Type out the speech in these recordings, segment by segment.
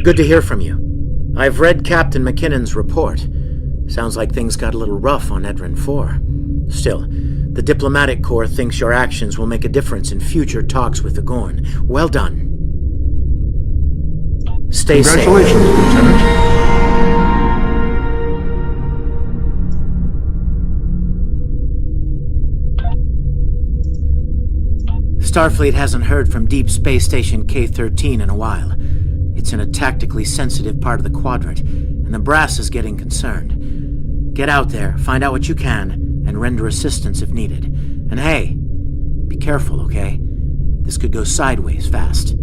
Good to hear from you. I've read Captain McKinnon's report. Sounds like things got a little rough on Edrin 4. Still, the Diplomatic Corps thinks your actions will make a difference in future talks with the Gorn. Well done. Stay safe. Congratulations, Lieutenant. Starfleet hasn't heard from Deep Space Station K-13 in a while. It's in a tactically sensitive part of the quadrant, and the brass is getting concerned. Get out there, find out what you can, and render assistance if needed. And hey, be careful, okay? This could go sideways fast.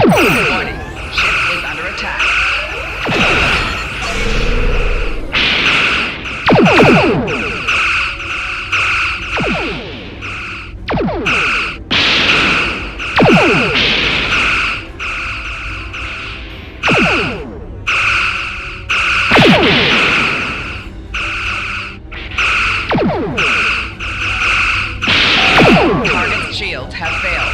Warning, ship is under attack. Target's shields have failed.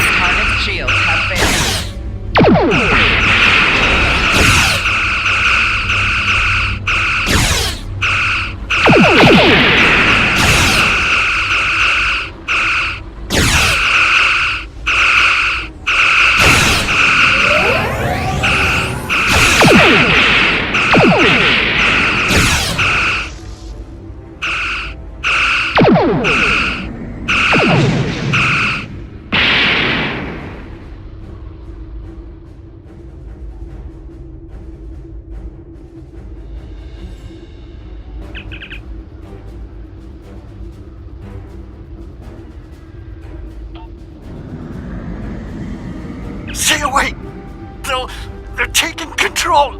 Target's shields have failed. taken control.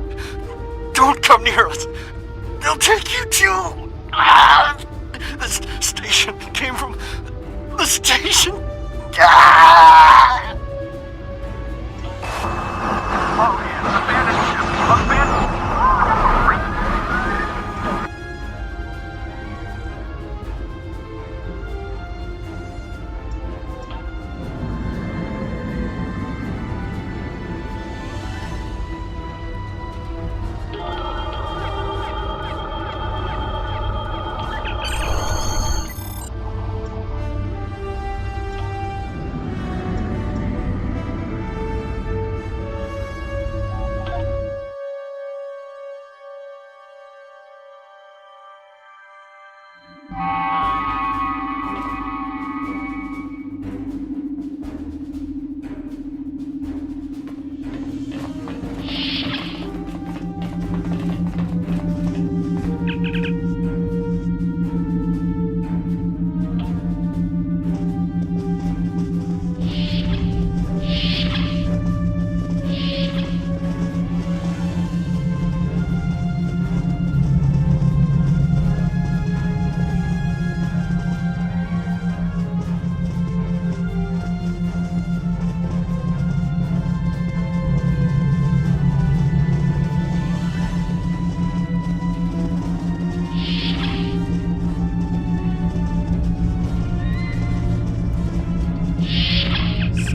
Don't come near us. They'll take you too. Ah! This station came from the station. Ah!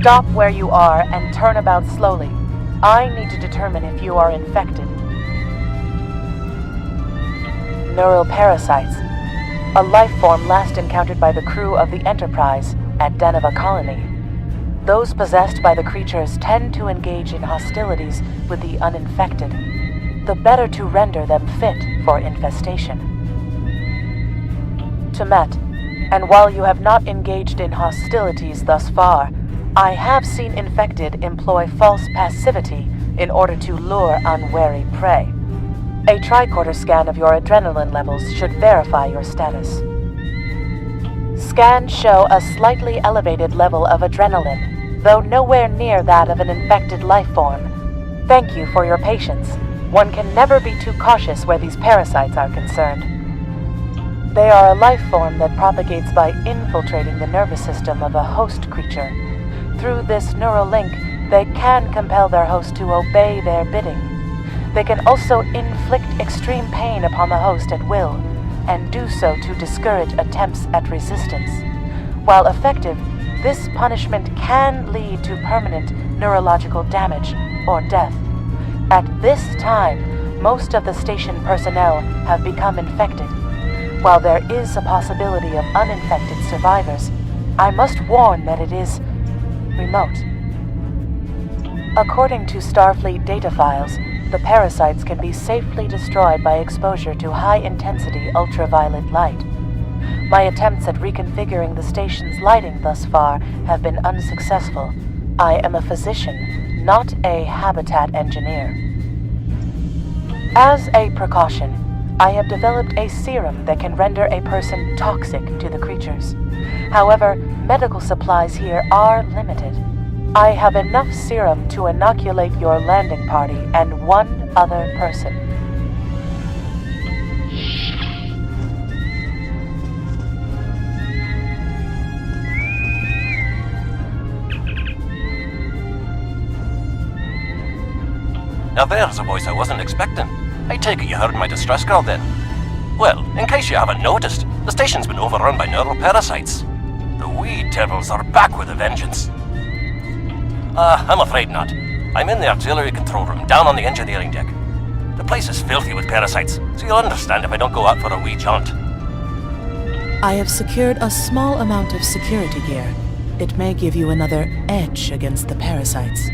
Stop where you are and turn about slowly. I need to determine if you are infected. Neural parasites. A life form last encountered by the crew of the Enterprise at Deneva Colony. Those possessed by the creatures tend to engage in hostilities with the uninfected, the better to render them fit for infestation. Temet, and while you have not engaged in hostilities thus far, I have seen infected employ false passivity in order to lure unwary prey. A tricorder scan of your adrenaline levels should verify your status. Scans show a slightly elevated level of adrenaline, though nowhere near that of an infected life form. Thank you for your patience. One can never be too cautious where these parasites are concerned. They are a life form that propagates by infiltrating the nervous system of a host creature. Through this neural link, they can compel their host to obey their bidding. They can also inflict extreme pain upon the host at will, and do so to discourage attempts at resistance. While effective, this punishment can lead to permanent neurological damage or death. At this time, most of the station personnel have become infected. While there is a possibility of uninfected survivors, I must warn that it is remote. According to Starfleet data files, the parasites can be safely destroyed by exposure to high-intensity ultraviolet light. My attempts at reconfiguring the station's lighting thus far have been unsuccessful. I am a physician, not a habitat engineer. As a precaution, I have developed a serum that can render a person toxic to the creatures. However, medical supplies here are limited. I have enough serum to inoculate your landing party and one other person. Now there's a voice I wasn't expecting. I take it you heard my distress call then. Well, in case you haven't noticed, the station's been overrun by neural parasites. The wee devils are back with a vengeance. I'm afraid not. I'm in the auxiliary control room, down on the engineering deck. The place is filthy with parasites, so you'll understand if I don't go out for a wee jaunt. I have secured a small amount of security gear. It may give you another edge against the parasites.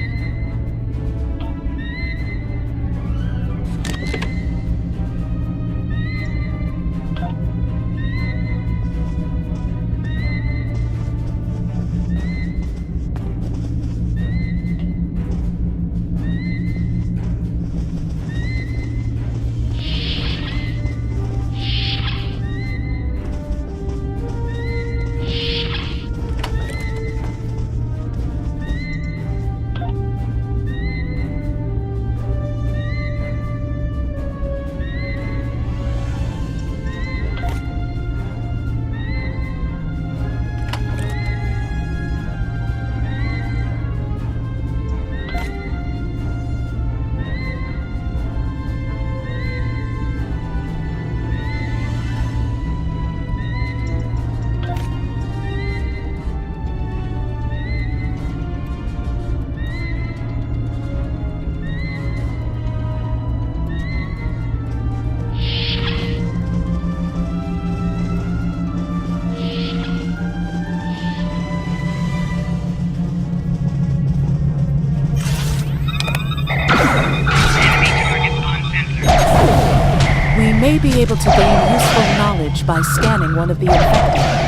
may be able to gain useful knowledge by scanning one of the infected.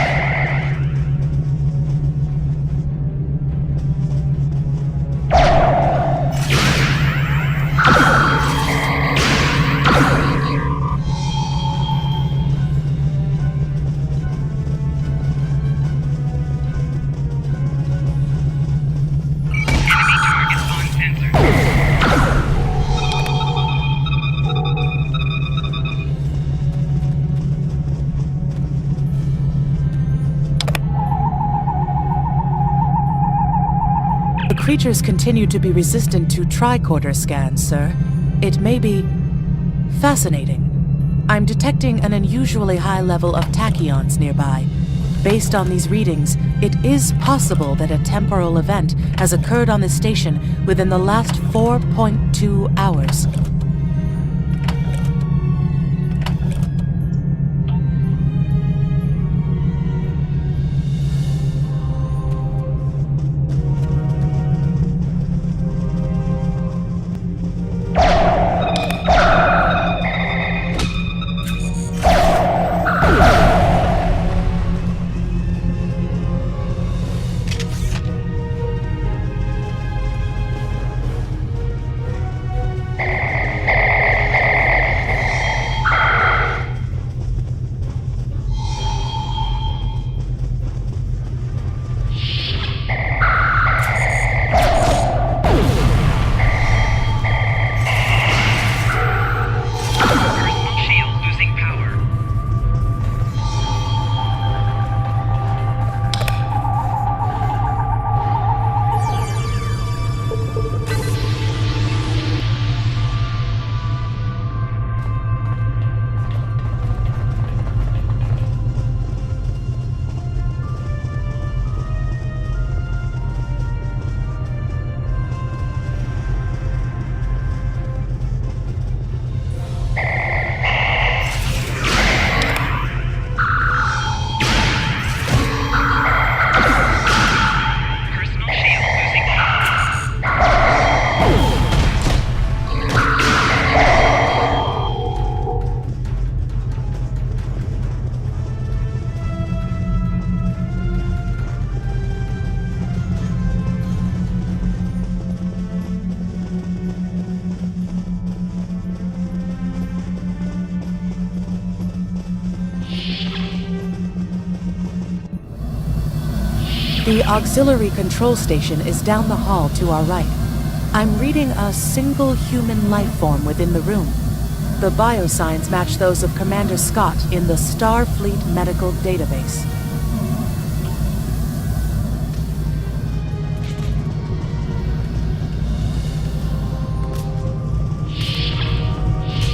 The creatures continue to be resistant to tricorder scans, sir. It may be fascinating. I'm detecting an unusually high level of tachyons nearby. Based on these readings, it is possible that a temporal event has occurred on this station within the last 4.2 hours. The auxiliary control station is down the hall to our right. I'm reading a single human life form within the room. The biosigns match those of Commander Scott in the Starfleet Medical Database.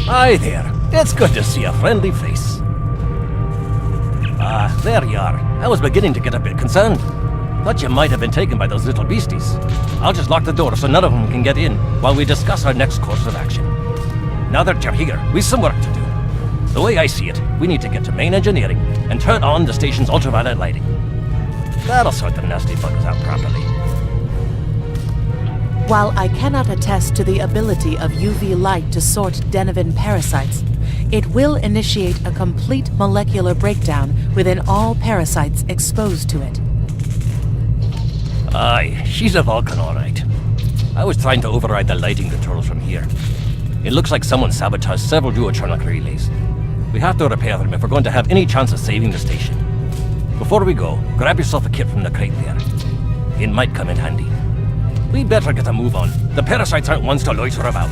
Hi there. It's good to see a friendly face. Ah, there you are. I was beginning to get a bit concerned. Thought you might have been taken by those little beasties. I'll just lock the door so none of them can get in while we discuss our next course of action. Now that you're here, we've some work to do. The way I see it, we need to get to main engineering and turn on the station's ultraviolet lighting. That'll sort the nasty buggers out properly. While I cannot attest to the ability of UV light to sort Deniven parasites, it will initiate a complete molecular breakdown within all parasites exposed to it. Aye, she's a Vulcan, all right. I was trying to override the lighting controls from here. It looks like someone sabotaged several duotronic relays. We have to repair them if we're going to have any chance of saving the station. Before we go, grab yourself a kit from the crate there. It might come in handy. We'd better get a move on. The parasites aren't ones to loiter about.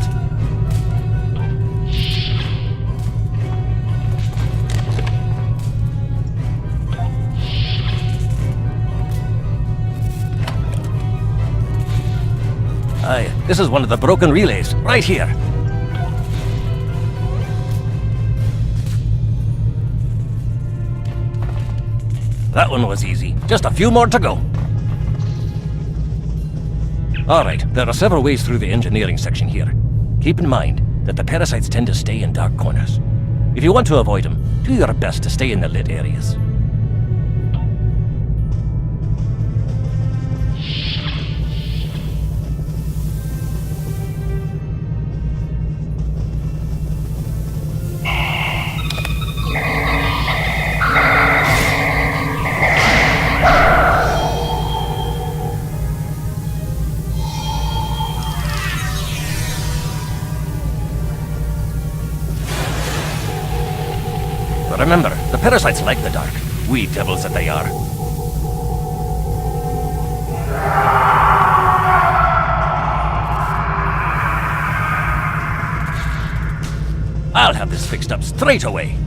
Aye, this is one of the broken relays, right here. That one was easy. Just a few more to go. Alright, there are several ways through the engineering section here. Keep in mind that the parasites tend to stay in dark corners. If you want to avoid them, do your best to stay in the lit areas. But remember, the parasites like the dark. We devils that they are. I'll have this fixed up straight away.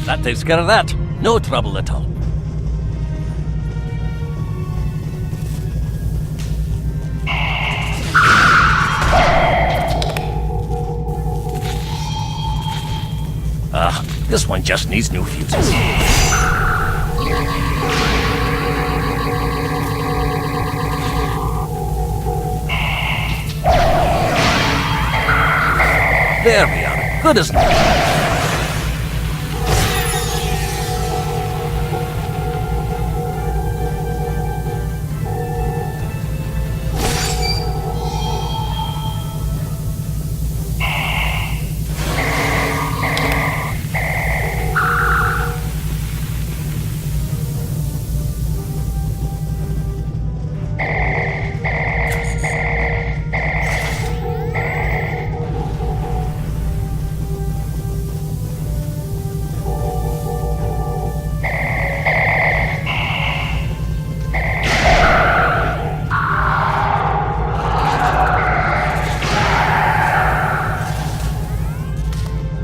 That takes care of that. No trouble at all. This one just needs new fuses. There we are. Good as new.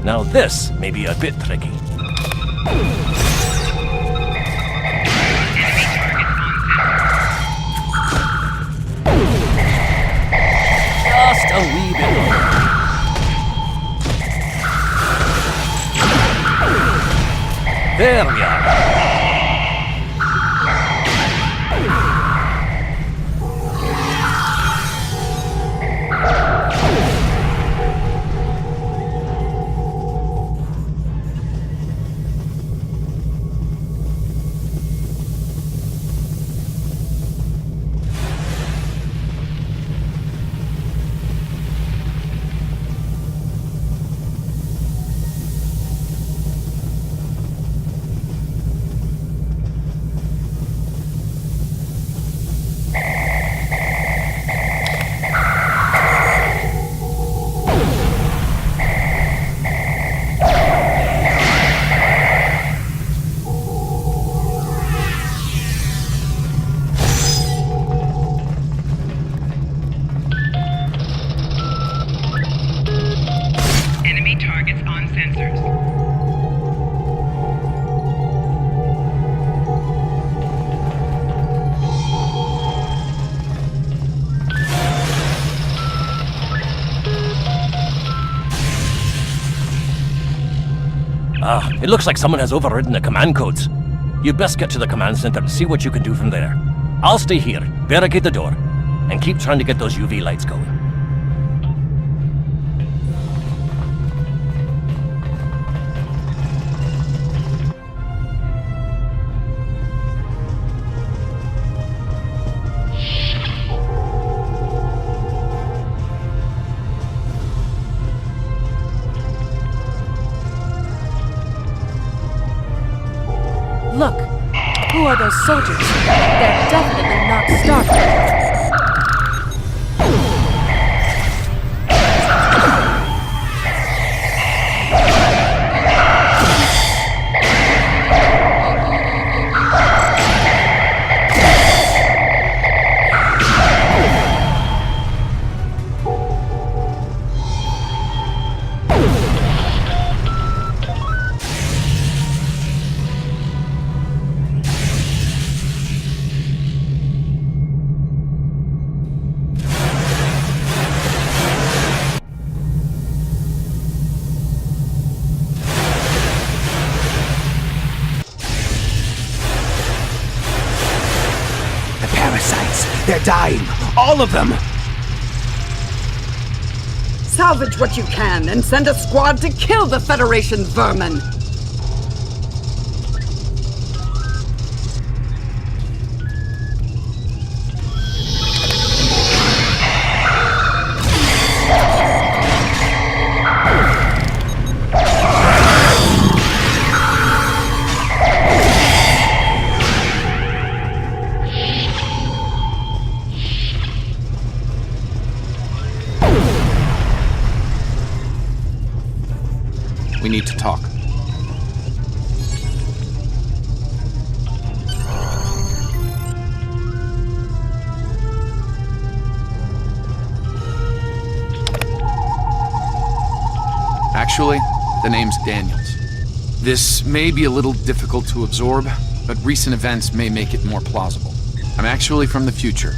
Now this may be a bit tricky. Just a wee bit longer. There we are. Enemy targets on sensors. It looks like someone has overridden the command codes. You best get to the command center and see what you can do from there. I'll stay here, barricade the door, and keep trying to get those UV lights going. Look, who are those soldiers? They're definitely not Starfleet. They're dying! All of them! Salvage what you can and send a squad to kill the Federation vermin! We need to talk. Actually, the name's Daniels. This may be a little difficult to absorb, but recent events may make it more plausible. I'm actually from the future.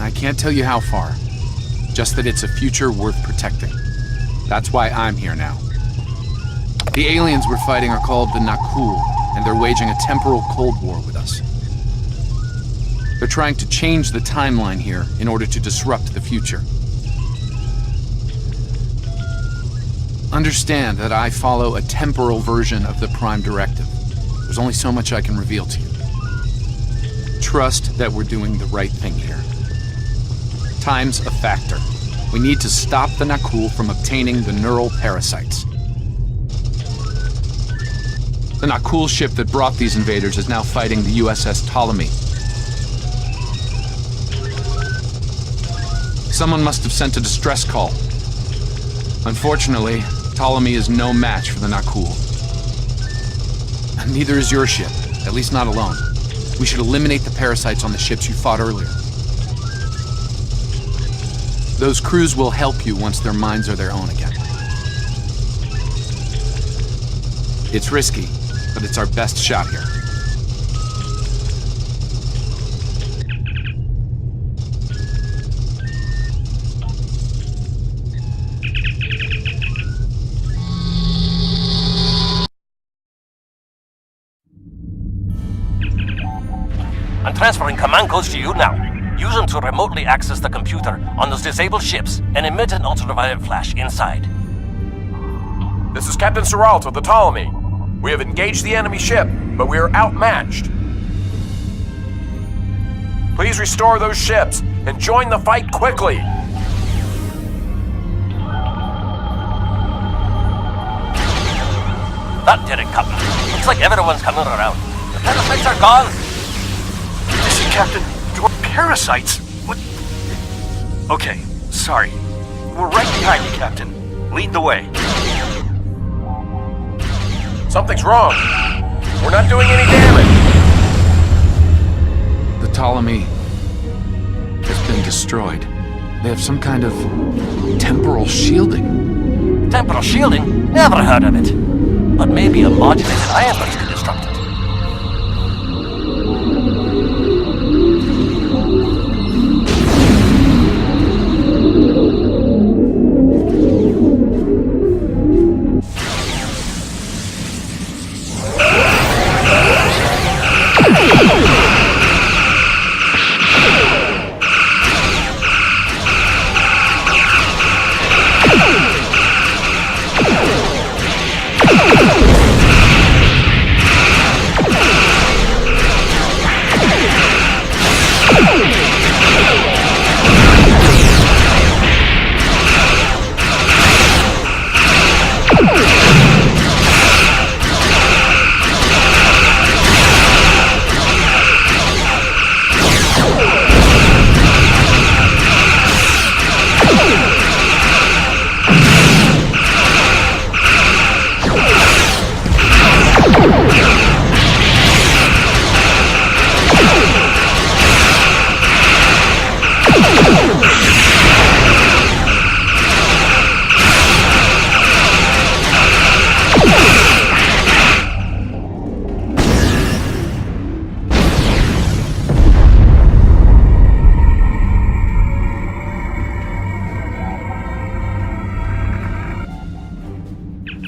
I can't tell you how far, just that it's a future worth protecting. That's why I'm here now. The aliens we're fighting are called the Nakul, and they're waging a temporal Cold War with us. They're trying to change the timeline here in order to disrupt the future. Understand that I follow a temporal version of the Prime Directive. There's only so much I can reveal to you. Trust that we're doing the right thing here. Time's a factor. We need to stop the Nakul from obtaining the neural parasites. The Nakul ship that brought these invaders is now fighting the USS Ptolemy. Someone must have sent a distress call. Unfortunately, Ptolemy is no match for the Nakul. And neither is your ship, at least not alone. We should eliminate the parasites on the ships you fought earlier. Those crews will help you once their minds are their own again. It's risky, but it's our best shot here. I'm transferring command codes to you now. Use them to remotely access the computer on those disabled ships and emit an ultraviolet flash inside. This is Captain Seralt of the Ptolemy. We have engaged the enemy ship, but we are outmatched. Please restore those ships and join the fight quickly. That did it, Captain. Looks like everyone's coming around. The parasites are gone. Listen, Captain, your parasites? What? Okay, sorry. We're right behind you, Captain. Lead the way. Something's wrong. We're not doing any damage. The Ptolemy has been destroyed. They have some kind of temporal shielding. Temporal shielding? Never heard of it. But maybe a modulated ion burst could disrupt it.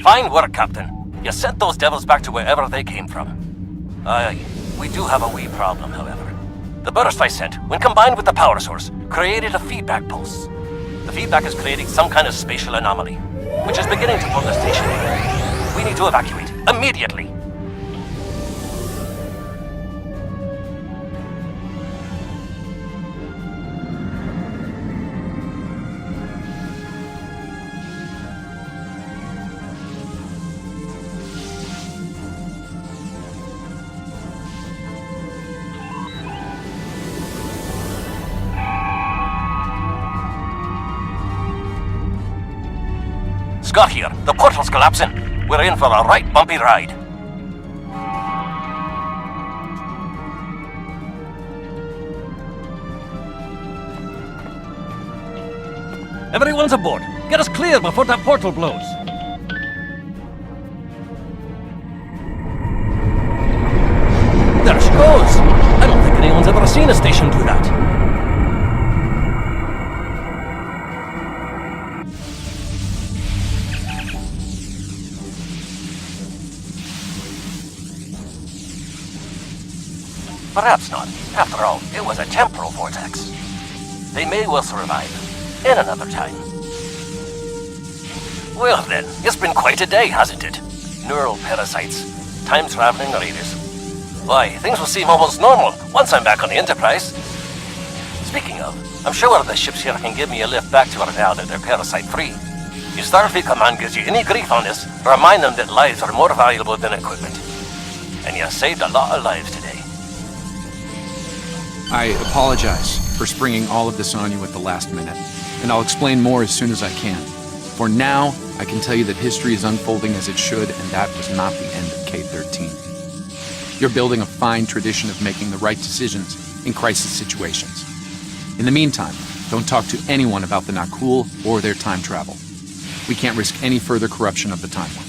Fine work, Captain. You sent those devils back to wherever they came from. Aye, we do have a wee problem, however. The burst I sent, when combined with the power source, created a feedback pulse. The feedback is creating some kind of spatial anomaly, which is beginning to pull the station in. We need to evacuate, immediately. Scott here. The portal's collapsing. We're in for a right bumpy ride. Everyone's aboard. Get us clear before that portal blows. There she goes. I don't think anyone's ever seen a station do that. Perhaps not. After all, it was a temporal vortex. They may well survive. In another time. Well then, it's been quite a day, hasn't it? Neural parasites, time-traveling raiders. Why, things will seem almost normal once I'm back on the Enterprise. Speaking of, I'm sure the ships here can give me a lift back to her now that they're parasite-free. If Starfleet Command gives you any grief on this, remind them that lives are more valuable than equipment. And you saved a lot of lives today. I apologize for springing all of this on you at the last minute, and I'll explain more as soon as I can. For now, I can tell you that history is unfolding as it should, and that was not the end of K-13. You're building a fine tradition of making the right decisions in crisis situations. In the meantime, don't talk to anyone about the Nakul or their time travel. We can't risk any further corruption of the timeline.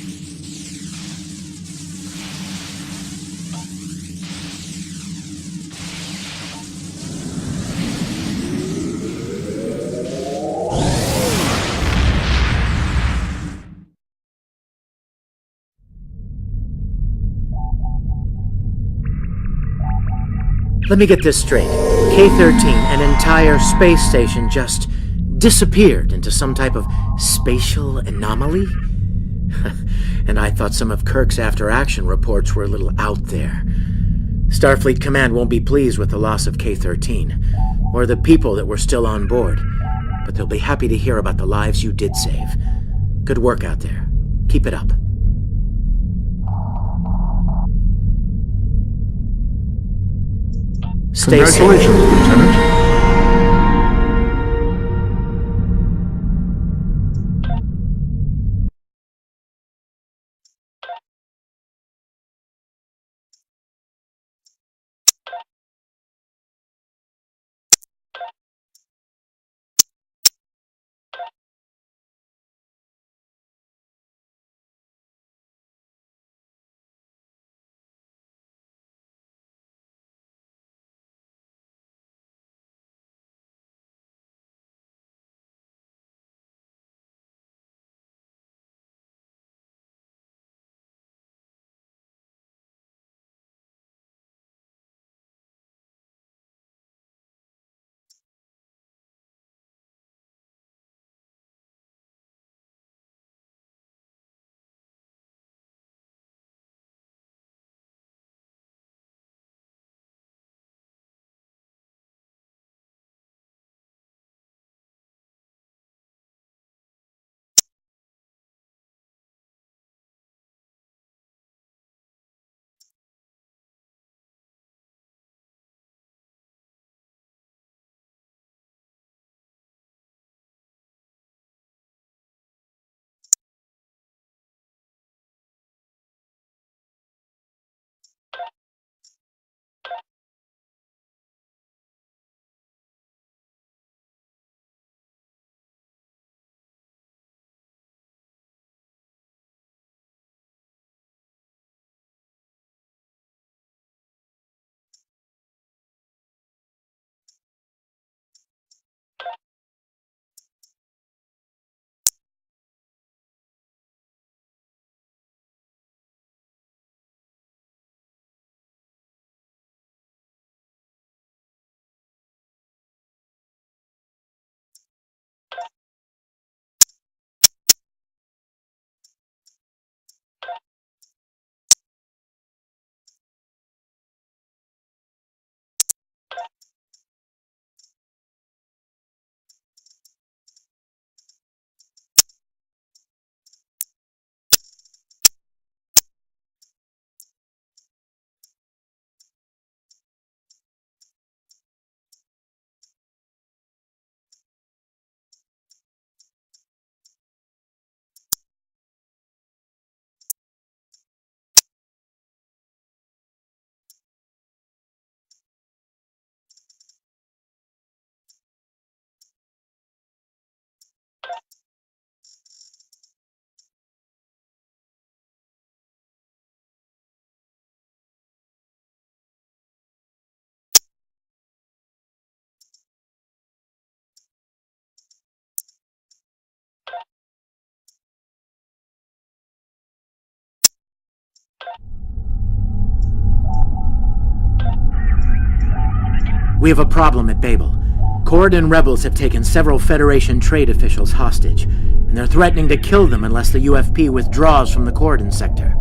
Let me get this straight. K-13, an entire space station, just disappeared into some type of spatial anomaly? And I thought some of Kirk's after-action reports were a little out there. Starfleet Command won't be pleased with the loss of K-13, or the people that were still on board, but they'll be happy to hear about the lives you did save. Good work out there. Keep it up. Stay safe. Congratulations, Lieutenant. We have a problem at Babel. Corridon rebels have taken several Federation trade officials hostage, and they're threatening to kill them unless the UFP withdraws from the Corridon sector.